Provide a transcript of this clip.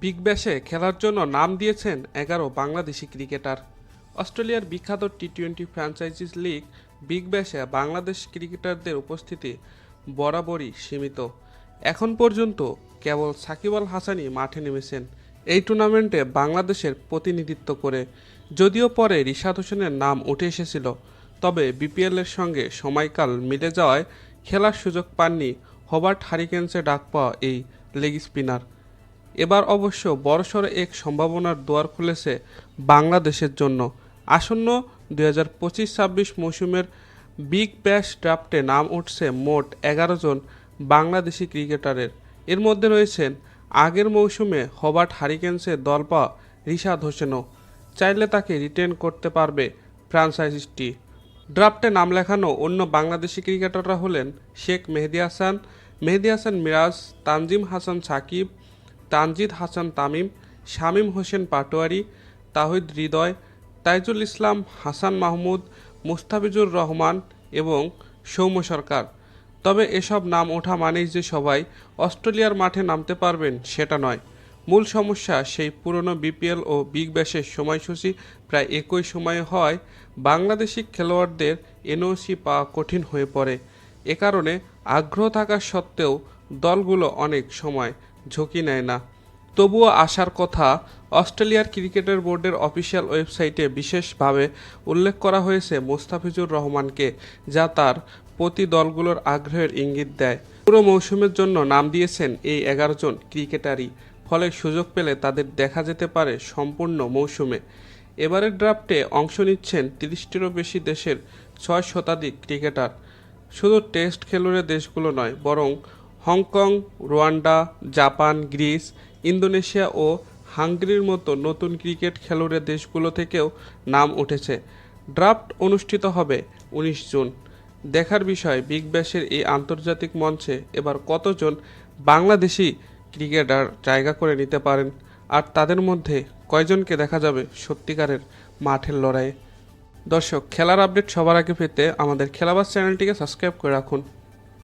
Big ব্যাশে খেলার জন্য নাম দিয়েছেন ১১ বাংলাদেশি ক্রিকেটার। অস্ট্রেলিয়ার বিখ্যাত টি-20 ফ্র্যাঞ্চাইজিস লিগ বিগ ব্যাশে বাংলাদেশ ক্রিকেটারদের উপস্থিতি বরাবরই সীমিত। এখন পর্যন্ত কেবল সাকিব আল হাসানই মাঠে নেমেছেন এই টুর্নামেন্টে বাংলাদেশের প্রতিনিধিত্ব করে। যদিও পরে রিশাদ হোসেনের নাম উঠে এসেছিল, তবে বিপিএলের সঙ্গে সময়কাল মিলে যাওয়ায় খেলার সুযোগ পাননি হবার্ট হারিকেন্সে ডাক পাওয়া এই লেগ স্পিনার। এবার অবশ্য বড়সড় এক সম্ভাবনার দুয়ার খুলেছে বাংলাদেশের জন্য। আসন্ন 2025-26 মৌসুমের বিগ ব্যাশ ড্রাফটে নাম উঠছে মোট 11 জন বাংলাদেশি ক্রিকেটারের। এর মধ্যে রয়েছেন আগের মৌসুমে হবার্ট হারিকেন্সের দল পাওয়া রিশাদ হোসেনও। চাইলে তাকে রিটেন করতে পারবে ফ্র্যাঞ্চাইজিটি। ড্রাফটে নাম লেখানো অন্য বাংলাদেশি ক্রিকেটাররা হলেন শেখ মেহেদী হাসান মিরাজ, তানজিম হাসান সাকিব, তানজিদ হাসান তামিম, শামীম হোসেন পাটোয়ারি, তাহিদ হৃদয়, তাইজুল ইসলাম, হাসান মাহমুদ, মুস্তাফিজুর রহমান এবং সৌম্য সরকার। তবে এসব নাম ওঠা মানেই যে সবাই অস্ট্রেলিয়ার মাঠে নামতে পারবেন সেটা নয়। মূল সমস্যা সেই পুরনো বিপিএল ও বিগ ব্যাশের সময়সূচি প্রায় একই সময়ে হয় বাংলাদেশি খেলোয়াড়দের এনওসি পাওয়া কঠিন হয়ে পড়ে। এ কারণে আগ্রহ থাকা সত্ত্বেও দলগুলো অনেক সময় ঝুঁকি নেয় না। তবুও আসার কথা। অস্ট্রেলিয়ার ক্রিকেটের বোর্ডের অফিসিয়াল ওয়েবসাইটে বিশেষভাবে উল্লেখ করা হয়েছে মুস্তাফিজুর রহমানকে, যা তার প্রতি দলগুলোর আগ্রহের ইঙ্গিত দেয়। পুরো মৌসুমের জন্য নাম দিয়েছেন এই 11 জন ক্রিকেটারই, ফলে সুযোগ পেলে তাদের দেখা যেতে পারে সম্পূর্ণ মৌসুমে। এবারের ড্রাফটে অংশ নিচ্ছেন 30টিরও বেশি দেশের 6 শতাধিক ক্রিকেটার। শুধু টেস্ট খেলুড়ে দেশগুলো নয়, বরং Hong Kong, Rwanda, Japan, Greece, Indonesia ও হাঙ্গেরির মতো নতুন ক্রিকেট খেলুড়ে দেশগুলো থেকেও নাম উঠেছে। ড্রাফট অনুষ্ঠিত হবে 19 জুন। দেখার বিষয় বিগ ব্যাশের এই আন্তর্জাতিক মঞ্চে এবার কতজন বাংলাদেশি ক্রিকেটার জায়গা করে নিতে পারেন, আর তাদের মধ্যে কয়জনকে দেখা যাবে সত্যিকারের মাঠের লড়াইয়ে। দর্শক, খেলার আপডেট সবার আগে পেতে আমাদের খেলাবাজ চ্যানেলটিকে সাবস্ক্রাইব করে রাখুন।